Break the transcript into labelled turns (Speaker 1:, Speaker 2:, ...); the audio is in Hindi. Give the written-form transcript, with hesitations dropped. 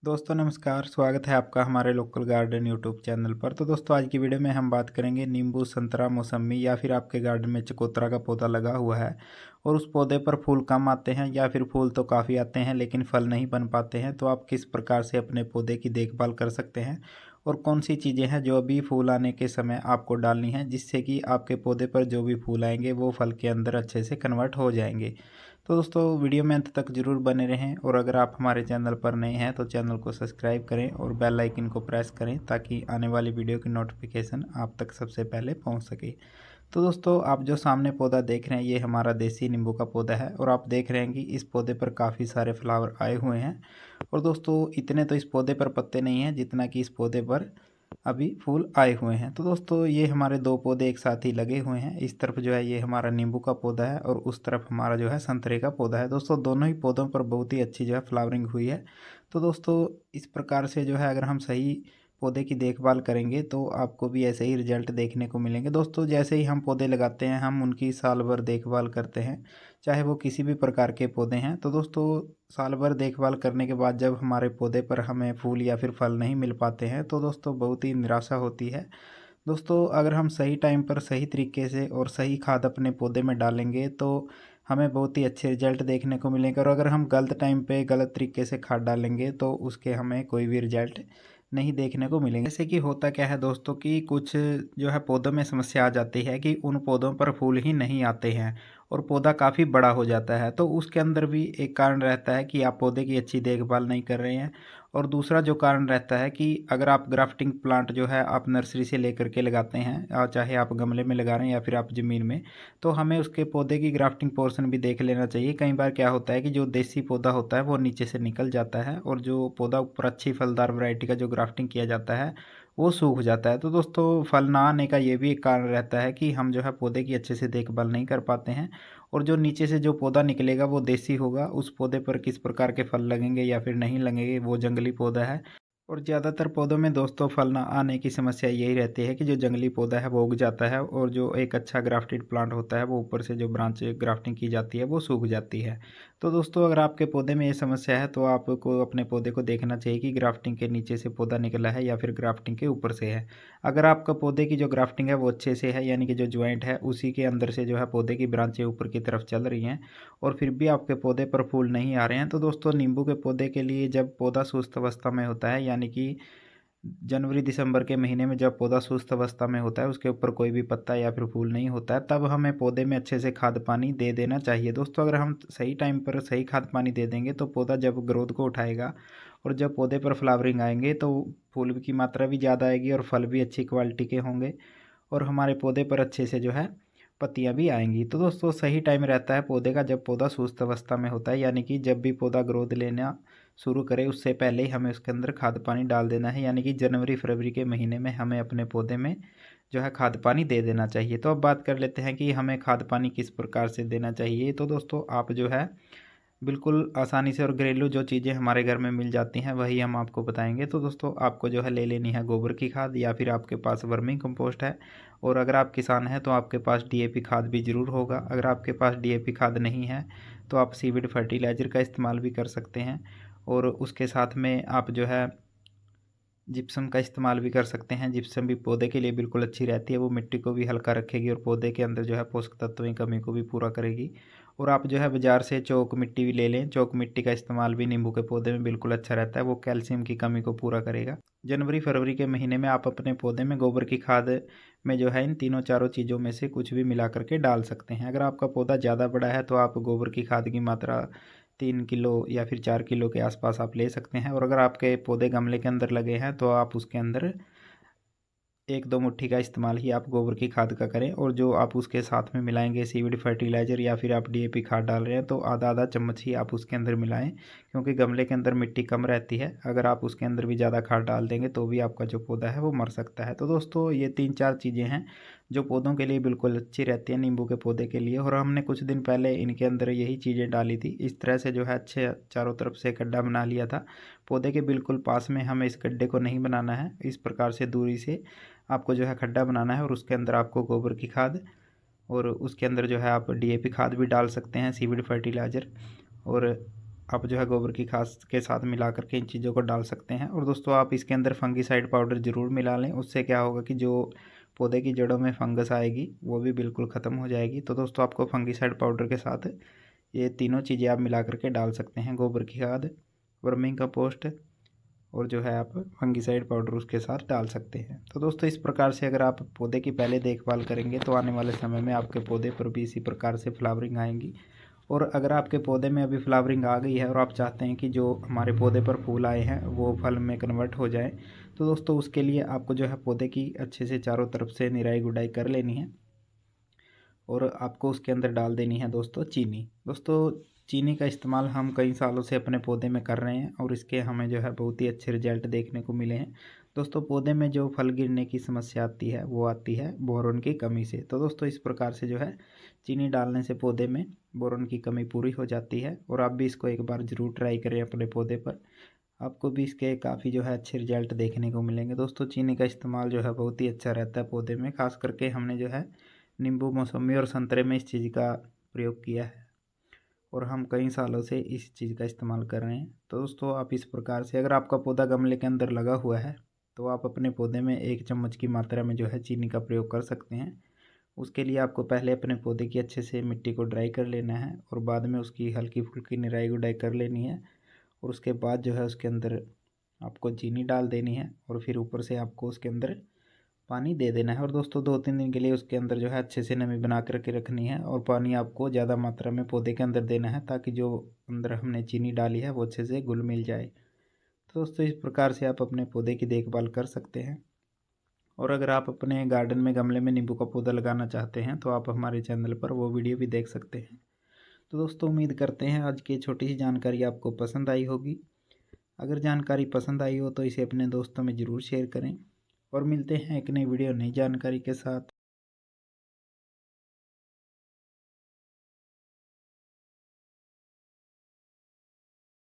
Speaker 1: दोस्तों नमस्कार, स्वागत है आपका हमारे लोकल गार्डन यूट्यूब चैनल पर। तो दोस्तों आज की वीडियो में हम बात करेंगे नींबू, संतरा, मौसम्मी या फिर आपके गार्डन में चकोतरा का पौधा लगा हुआ है और उस पौधे पर फूल कम आते हैं या फिर फूल तो काफ़ी आते हैं लेकिन फल नहीं बन पाते हैं। तो आप किस प्रकार से अपने पौधे की देखभाल कर सकते हैं और कौन सी चीज़ें हैं जो अभी फूल आने के समय आपको डालनी है, जिससे कि आपके पौधे पर जो भी फूल आएंगे वो फल के अंदर अच्छे से कन्वर्ट हो जाएंगे। तो दोस्तों वीडियो में अंत तक ज़रूर बने रहें और अगर आप हमारे चैनल पर नए हैं तो चैनल को सब्सक्राइब करें और बेल आइकन को प्रेस करें ताकि आने वाली वीडियो की नोटिफिकेशन आप तक सबसे पहले पहुंच सके। तो दोस्तों आप जो सामने पौधा देख रहे हैं ये हमारा देसी नींबू का पौधा है और आप देख रहे हैं कि इस पौधे पर काफ़ी सारे फ्लावर आए हुए हैं। और दोस्तों इतने तो इस पौधे पर पत्ते नहीं हैं जितना कि इस पौधे पर अभी फूल आए हुए हैं। तो दोस्तों ये हमारे दो पौधे एक साथ ही लगे हुए हैं। इस तरफ जो है ये हमारा नींबू का पौधा है और उस तरफ हमारा जो है संतरे का पौधा है। दोस्तों दोनों ही पौधों पर बहुत ही अच्छी जो है फ्लावरिंग हुई है। तो दोस्तों इस प्रकार से जो है अगर हम सही पौधे की देखभाल करेंगे तो आपको भी ऐसे ही रिजल्ट देखने को मिलेंगे। दोस्तों जैसे ही हम पौधे लगाते हैं हम उनकी साल भर देखभाल करते हैं, चाहे वो किसी भी प्रकार के पौधे हैं। तो दोस्तों साल भर देखभाल करने के बाद जब हमारे पौधे पर हमें फूल या फिर फल नहीं मिल पाते हैं तो दोस्तों बहुत ही निराशा होती है। दोस्तों अगर हम सही टाइम पर सही तरीके से और सही खाद अपने पौधे में डालेंगे तो हमें बहुत ही अच्छे रिजल्ट देखने को मिलेंगे और अगर हम गलत टाइम पे गलत तरीके से खाद डालेंगे तो उसके हमें कोई भी रिजल्ट नहीं देखने को मिलेंगे। जैसे कि होता क्या है दोस्तों कि कुछ जो है पौधों में समस्या आ जाती है कि उन पौधों पर फूल ही नहीं आते हैं और पौधा काफ़ी बड़ा हो जाता है। तो उसके अंदर भी एक कारण रहता है कि आप पौधे की अच्छी देखभाल नहीं कर रहे हैं और दूसरा जो कारण रहता है कि अगर आप ग्राफ्टिंग प्लांट जो है आप नर्सरी से लेकर के लगाते हैं, चाहे आप गमले में लगा रहे हैं या फिर आप ज़मीन में, तो हमें उसके पौधे की ग्राफ्टिंग पोर्शन भी देख लेना चाहिए। कई बार क्या होता है कि जो देसी पौधा होता है वो नीचे से निकल जाता है और जो पौधा ऊपर अच्छी फलदार वैरायटी का जो ग्राफ्टिंग किया जाता है वो सूख जाता है। तो दोस्तों फल ना आने का ये भी एक कारण रहता है कि हम जो है पौधे की अच्छे से देखभाल नहीं कर पाते हैं और जो नीचे से जो पौधा निकलेगा वो देसी होगा। उस पौधे पर किस प्रकार के फल लगेंगे या फिर नहीं लगेंगे वो जंगली पौधा है। और ज़्यादातर पौधों में दोस्तों फल ना आने की समस्या यही रहती है कि जो जंगली पौधा है वो उग जाता है और जो एक अच्छा ग्राफ्टेड प्लांट होता है वो ऊपर से जो ब्रांच ग्राफ्टिंग की जाती है वो सूख जाती है। तो दोस्तों अगर आपके पौधे में ये समस्या है तो आपको अपने पौधे को देखना चाहिए कि ग्राफ्टिंग के नीचे से पौधा निकला है या फिर ग्राफ्टिंग के ऊपर से है। अगर आपका पौधे की जो ग्राफ्टिंग है वो अच्छे से है, यानी कि जो ज्वाइंट है उसी के अंदर से जो है पौधे की ब्रांचें ऊपर की तरफ चल रही हैं और फिर भी आपके पौधे पर फूल नहीं आ रहे हैं, तो दोस्तों नींबू के पौधे के लिए जब पौधा सुस्त अवस्था में होता है, यानी कि जनवरी दिसंबर के महीने में जब पौधा सुस्त अवस्था में होता है, उसके ऊपर कोई भी पत्ता या फिर फूल नहीं होता है, तब हमें पौधे में अच्छे से खाद पानी दे देना चाहिए। दोस्तों अगर हम सही टाइम पर सही खाद पानी दे देंगे तो पौधा जब ग्रोथ को उठाएगा और जब पौधे पर फ्लावरिंग आएंगे तो फूल की मात्रा भी ज़्यादा आएगी और फल भी अच्छी क्वालिटी के होंगे और हमारे पौधे पर अच्छे से जो है पत्तियां भी आएंगी। तो दोस्तों सही टाइम रहता है पौधे का जब पौधा सुस्त अवस्था में होता है, यानी कि जब भी पौधा ग्रोथ लेना शुरू करे उससे पहले ही हमें उसके अंदर खाद पानी डाल देना है, यानी कि जनवरी फरवरी के महीने में हमें अपने पौधे में जो है खाद पानी दे देना चाहिए। तो अब बात कर लेते हैं कि हमें खाद पानी किस प्रकार से देना चाहिए। तो दोस्तों आप जो है बिल्कुल आसानी से और घरेलू जो चीज़ें हमारे घर में मिल जाती हैं वही हम आपको बताएंगे। तो दोस्तों आपको जो है ले लेनी है गोबर की खाद या फिर आपके पास वर्मी कंपोस्ट है और अगर आप किसान हैं तो आपके पास डीएपी खाद भी ज़रूर होगा। अगर आपके पास डीएपी खाद नहीं है तो आप सीविड फर्टिलाइज़र का इस्तेमाल भी कर सकते हैं और उसके साथ में आप जो है जिप्सम का इस्तेमाल भी कर सकते हैं। जिप्सम भी पौधे के लिए बिल्कुल अच्छी रहती है, वो मिट्टी को भी हल्का रखेगी और पौधे के अंदर जो है पोषक तत्वों की कमी को भी पूरा करेगी। और आप जो है बाज़ार से चौक मिट्टी भी ले लें, चौक मिट्टी का इस्तेमाल भी नींबू के पौधे में बिल्कुल अच्छा रहता है, वो कैल्शियम की कमी को पूरा करेगा। जनवरी फरवरी के महीने में आप अपने पौधे में गोबर की खाद में जो है इन तीनों चारों चीज़ों में से कुछ भी मिला करके डाल सकते हैं। अगर आपका पौधा ज़्यादा बड़ा है तो आप गोबर की खाद की मात्रा 3 किलो या फिर 4 किलो के आसपास आप ले सकते हैं और अगर आपके पौधे गमले के अंदर लगे हैं तो आप उसके अंदर 1-2 मुट्ठी का इस्तेमाल ही आप गोबर की खाद का करें और जो आप उसके साथ में मिलाएंगे सीविड फर्टिलाइज़र या फिर आप डीएपी खाद डाल रहे हैं तो आधा आधा चम्मच ही आप उसके अंदर मिलाएं, क्योंकि गमले के अंदर मिट्टी कम रहती है। अगर आप उसके अंदर भी ज़्यादा खाद डाल देंगे तो भी आपका जो पौधा है वो मर सकता है। तो दोस्तों ये 3-4 चीज़ें हैं जो पौधों के लिए बिल्कुल अच्छी रहती है नींबू के पौधे के लिए, और हमने कुछ दिन पहले इनके अंदर यही चीज़ें डाली थी। इस तरह से जो है अच्छे चारों तरफ से गड्ढा बना लिया था। पौधे के बिल्कुल पास में हमें इस गड्ढे को नहीं बनाना है, इस प्रकार से दूरी से आपको जो है खड्डा बनाना है और उसके अंदर आपको गोबर की खाद और उसके अंदर जो है आप डीएपी खाद भी डाल सकते हैं, सीविड फर्टिलाइज़र। और आप जो है गोबर की खाद के साथ मिला करके इन चीज़ों को डाल सकते हैं। और दोस्तों आप इसके अंदर फंगीसाइड पाउडर ज़रूर मिला लें, उससे क्या होगा कि जो पौधे की जड़ों में फंगस आएगी वो भी बिल्कुल ख़त्म हो जाएगी। तो दोस्तों आपको फंगीसाइड पाउडर के साथ ये तीनों चीज़ें आप मिला करके डाल सकते हैं, गोबर की खाद, वर्मिंग कंपोस्ट और जो है आप फंगीसाइड पाउडर उसके साथ डाल सकते हैं। तो दोस्तों इस प्रकार से अगर आप पौधे की पहले देखभाल करेंगे तो आने वाले समय में आपके पौधे पर भी इसी प्रकार से फ्लावरिंग आएंगी। और अगर आपके पौधे में अभी फ्लावरिंग आ गई है और आप चाहते हैं कि जो हमारे पौधे पर फूल आए हैं वो फल में कन्वर्ट हो जाए, तो दोस्तों उसके लिए आपको जो है पौधे की अच्छे से चारों तरफ से निराई गुड़ाई कर लेनी है और आपको उसके अंदर डाल देनी है दोस्तों चीनी। दोस्तों चीनी का इस्तेमाल हम कई सालों से अपने पौधे में कर रहे हैं और इसके हमें जो है बहुत ही अच्छे रिजल्ट देखने को मिले हैं। दोस्तों पौधे में जो फल गिरने की समस्या आती है वो आती है बोरोन की कमी से। तो दोस्तों इस प्रकार से जो है चीनी डालने से पौधे में बोरोन की कमी पूरी हो जाती है और आप भी इसको एक बार ज़रूर ट्राई करें अपने पौधे पर, आपको भी इसके काफ़ी जो है अच्छे रिजल्ट देखने को मिलेंगे। दोस्तों चीनी का इस्तेमाल जो है बहुत ही अच्छा रहता है पौधे में, खास करके हमने जो है नींबू, मौसम्मी और संतरे में इस चीज़ का प्रयोग किया है और हम कई सालों से इस चीज़ का इस्तेमाल कर रहे हैं। तो दोस्तों आप इस प्रकार से, अगर आपका पौधा गमले के अंदर लगा हुआ है तो आप अपने पौधे में 1 चम्मच की मात्रा में जो है चीनी का प्रयोग कर सकते हैं। उसके लिए आपको पहले अपने पौधे की अच्छे से मिट्टी को ड्राई कर लेना है और बाद में उसकी हल्की फुल्की निराई गुड़ाई कर लेनी है और उसके बाद जो है उसके अंदर आपको चीनी डाल देनी है और फिर ऊपर से आपको उसके अंदर पानी दे देना है। और दोस्तों 2-3 दिन के लिए उसके अंदर जो है अच्छे से नमी बना करके रखनी है और पानी आपको ज़्यादा मात्रा में पौधे के अंदर देना है ताकि जो अंदर हमने चीनी डाली है वो अच्छे से घुल मिल जाए। तो दोस्तों इस प्रकार से आप अपने पौधे की देखभाल कर सकते हैं। और अगर आप अपने गार्डन में गमले में नींबू का पौधा लगाना चाहते हैं तो आप हमारे चैनल पर वो वीडियो भी देख सकते हैं। तो दोस्तों उम्मीद करते हैं आज की छोटी सी जानकारी आपको पसंद आई होगी। अगर जानकारी पसंद आई हो तो इसे अपने दोस्तों में ज़रूर शेयर करें और मिलते हैं एक नई वीडियो नई जानकारी के साथ।